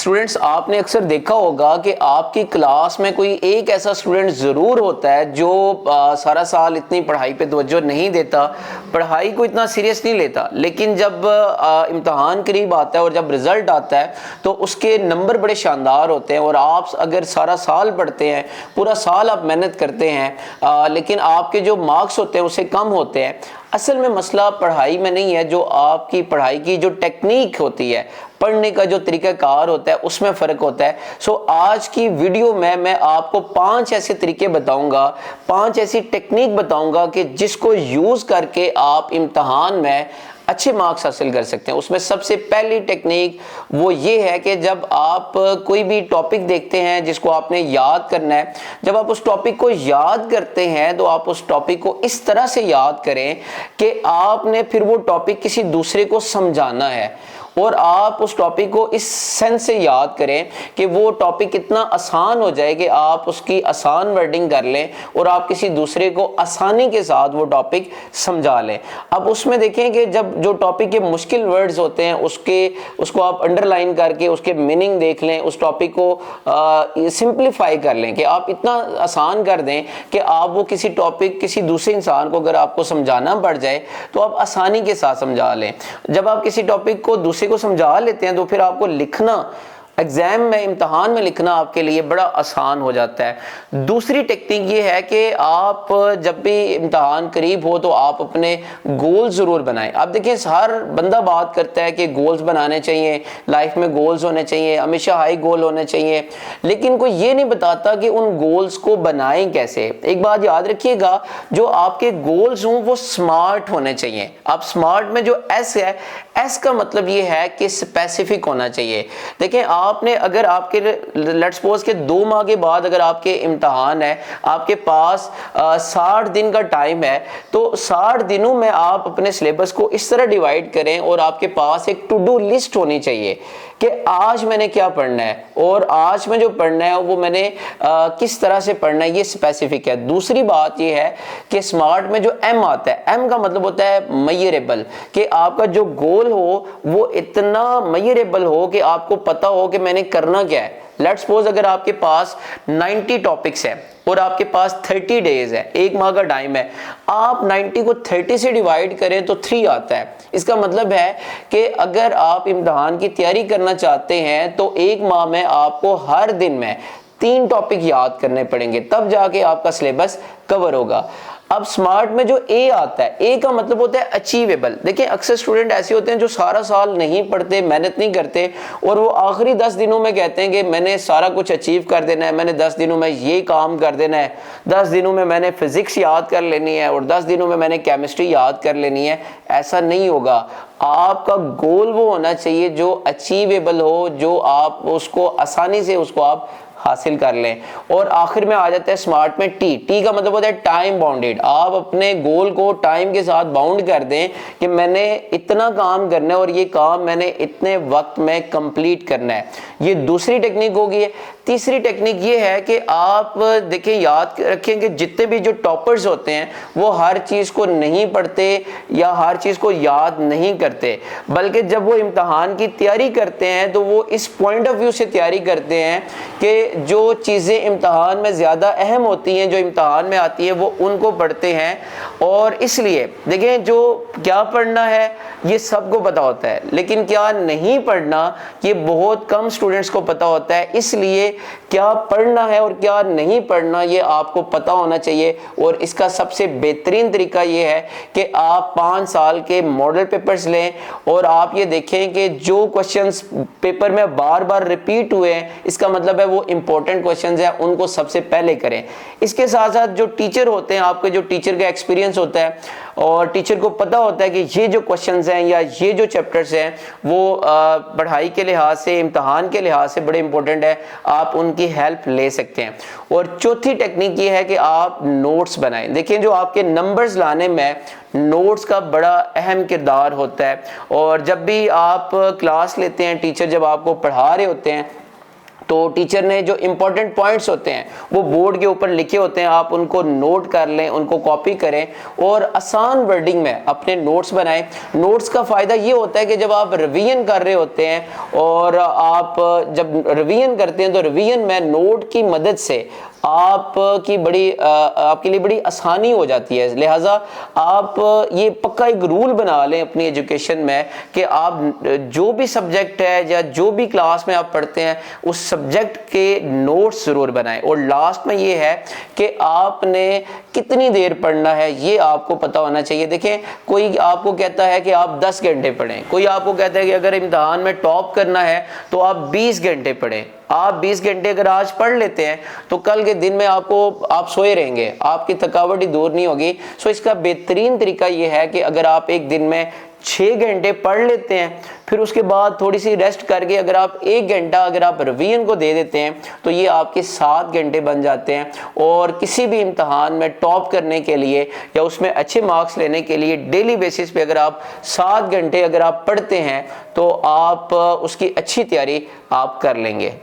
Students, आपने अक्सर देखा होगा कि आपकी क्लास में कोई एक ऐसा स्टूडेंट ज़रूर होता है जो सारा साल इतनी पढ़ाई पे तवज्जो नहीं देता, पढ़ाई को इतना सीरियस नहीं लेता, लेकिन जब इम्तहान करीब आता है और जब रिज़ल्ट आता है तो उसके नंबर बड़े शानदार होते हैं। और आप अगर सारा साल पढ़ते हैं, पूरा साल आप मेहनत करते हैं, लेकिन आपके जो मार्क्स होते हैं उससे कम होते हैं। असल में मसला पढ़ाई में नहीं है, जो आपकी पढ़ाई की जो टेक्निक होती है, पढ़ने का जो तरीक़ाकार होता है, उसमें फ़र्क होता है। सो आज की वीडियो में मैं आपको 5 ऐसे तरीके बताऊंगा, 5 ऐसी टेक्निक बताऊंगा कि जिसको यूज़ करके आप इम्तहान में अच्छे मार्क्स हासिल कर सकते हैं। उसमें सबसे पहली टेक्निक वो ये है कि जब आप कोई भी टॉपिक देखते हैं जिसको आपने याद करना है, जब आप उस टॉपिक को याद करते हैं तो आप उस टॉपिक को इस तरह से याद करें कि आपने फिर वो टॉपिक किसी दूसरे को समझाना है, और आप उस टॉपिक को इस सेंस से याद करें कि वो टॉपिक इतना आसान हो जाए कि आप उसकी आसान वर्डिंग कर लें और आप किसी दूसरे को आसानी के साथ वो टॉपिक समझा लें। अब उसमें देखें कि जब जो टॉपिक के मुश्किल वर्ड्स होते हैं उसको आप अंडरलाइन करके उसके मीनिंग देख लें, उस टॉपिक को सिंप्लीफाई कर लें कि आप इतना आसान कर दें कि आप वो किसी टॉपिक किसी दूसरे इंसान को अगर आपको समझाना पड़ जाए तो आप आसानी के साथ समझा लें। जब आप किसी टॉपिक को दूसरे को समझा लेते हैं तो फिर आपको लिखना, एग्जाम में, इम्तहान में लिखना आपके लिए बड़ा आसान हो जाता है। दूसरी टेक्निक ये है कि आप जब भी इम्तहान करीब हो तो आप अपने गोल्स ज़रूर बनाएं। आप देखिए, हर बंदा बात करता है कि गोल्स बनाने चाहिए, लाइफ में गोल्स होने चाहिए, हमेशा हाई गोल होने चाहिए, लेकिन कोई ये नहीं बताता कि उन गोल्स को बनाएं कैसे। एक बात याद रखिएगा, जो आपके गोल्स हों वो स्मार्ट होने चाहिए। आप स्मार्ट में जो एस है, एस का मतलब ये है कि स्पेसिफिक होना चाहिए। देखें, आपने अगर आपके लेट्स सपोज के 2 माह के बाद अगर आपके इम्तहान है, आपके पास 60 दिन का टाइम है, तो 60 दिनों में आप अपने सिलेबस को इस तरह डिवाइड करें और आपके पास एक टू डू लिस्ट होनी चाहिए कि आज मैंने क्या पढ़ना है और आज में जो पढ़ना है वो मैंने किस तरह से पढ़ना है, ये स्पेसिफिक है। दूसरी बात ये है कि स्मार्ट में जो एम आता है, एम का मतलब होता है मेजरेबल, कि आपका जो गोल हो वो इतना मेजरेबल हो कि आपको पता हो कि मैंने करना क्या है। लेट्स सपोज अगर आपके पास 90 टॉपिक्स है और आपके पास 30 डेज है, 1 माह का टाइम है, आप 90 को 30 से डिवाइड करें तो 3 आता है। इसका मतलब है कि अगर आप इम्तिहान की तैयारी करना चाहते हैं तो 1 माह में आपको हर दिन में 3 टॉपिक याद करने पड़ेंगे, तब जाके आपका सिलेबस कवर होगा। अब स्मार्ट में जो ए आता है, ए का मतलब होता है अचीवेबल। देखिए, अक्सर स्टूडेंट ऐसे होते हैं जो सारा साल नहीं पढ़ते, मेहनत नहीं करते, और वो आखिरी 10 दिनों में कहते हैं कि मैंने सारा कुछ अचीव कर देना है, मैंने 10 दिनों में ये काम कर देना है, 10 दिनों में मैंने फिजिक्स याद कर लेनी है और 10 दिनों में मैंने केमिस्ट्री याद कर लेनी है। ऐसा नहीं होगा। आपका गोल वो होना चाहिए जो अचीवेबल हो, जो आप उसको आसानी से उसको आप हासिल कर लें। और आखिर में आ जाता है स्मार्ट में टी। टी का मतलब होता है टाइम बाउंडेड। आप अपने गोल को टाइम के साथ बाउंड कर दें कि मैंने इतना काम करना है और ये काम मैंने इतने वक्त में कंप्लीट करना है। ये दूसरी टेक्निक होगी। तीसरी टेक्निक ये है कि आप देखें, याद रखें कि जितने भी जो टॉपर्स होते हैं वो हर चीज़ को नहीं पढ़ते या हर चीज़ को याद नहीं करते, बल्कि जब वो इम्तहान की तैयारी करते हैं तो वो इस पॉइंट ऑफ व्यू से तैयारी करते हैं कि जो चीज़ें इम्तहान में ज़्यादा अहम होती हैं, जो इम्तहान में आती हैं, वो उनको पढ़ते हैं। और इसलिए देखें, जो क्या पढ़ना है ये सबको पता होता है, लेकिन क्या नहीं पढ़ना ये बहुत कम स्टूडेंट्स को पता होता है। इसलिए क्या पढ़ना है और क्या नहीं पढ़ना ये आपको पता होना चाहिए। और इसका सबसे बेहतरीन तरीका ये है कि आप 5 साल के मॉडल पेपर्स लें और आप ये देखें कि जो क्वेश्चंस पेपर में बार बार रिपीट हुए हैं, इसका मतलब है वो इंपॉर्टेंट क्वेश्चंस हैं, उनको सबसे पहले करें। इसके साथ साथ जो टीचर होते हैं, आपके जो टीचर का एक्सपीरियंस होता है और टीचर को पता होता है कि ये जो क्वेश्चंस हैं या ये जो चैप्टर्स हैं वो पढ़ाई के लिहाज से, इम्तहान के लिहाज से बड़े इंपॉर्टेंट है, आप उनकी हेल्प ले सकते हैं। और चौथी टेक्निक ये है कि आप नोट्स बनाएं। देखिए, जो आपके नंबर्स लाने में नोट्स का बड़ा अहम किरदार होता है। और जब भी आप क्लास लेते हैं, टीचर जब आपको पढ़ा रहे होते हैं तो टीचर ने जो इंपॉर्टेंट पॉइंट्स होते हैं वो बोर्ड के ऊपर लिखे होते हैं, आप उनको नोट कर लें, उनको कॉपी करें और आसान वर्डिंग में अपने नोट्स बनाएं। नोट्स का फ़ायदा ये होता है कि जब आप रिवीजन कर रहे होते हैं और आप जब रिवीजन करते हैं तो रिवीजन में नोट की मदद से आपके लिए बड़ी आसानी हो जाती है। लिहाजा आप ये पक्का एक रूल बना लें अपनी एजुकेशन में कि आप जो भी सब्जेक्ट है या जो भी क्लास में आप पढ़ते हैं उस सब्जेक्ट के नोट्स ज़रूर बनाएं। और लास्ट में ये है कि आपने कितनी देर पढ़ना है ये आपको पता होना चाहिए। देखें, कोई आपको कहता है कि आप 10 घंटे पढ़ें, कोई आपको कहता है कि अगर इम्तिहान में टॉप करना है तो आप 20 घंटे पढ़ें। आप 20 घंटे अगर आज पढ़ लेते हैं तो कल के दिन में आप सोए रहेंगे, आपकी थकावट ही दूर नहीं होगी। सो इसका बेहतरीन तरीका ये है कि अगर आप एक दिन में 6 घंटे पढ़ लेते हैं, फिर उसके बाद थोड़ी सी रेस्ट करके अगर आप 1 घंटा अगर आप रिवीजन को दे देते हैं तो ये आपके 7 घंटे बन जाते हैं। और किसी भी इम्तहान में टॉप करने के लिए या उसमें अच्छे मार्क्स लेने के लिए डेली बेसिस पे अगर आप 7 घंटे अगर आप पढ़ते हैं तो आप उसकी अच्छी तैयारी आप कर लेंगे।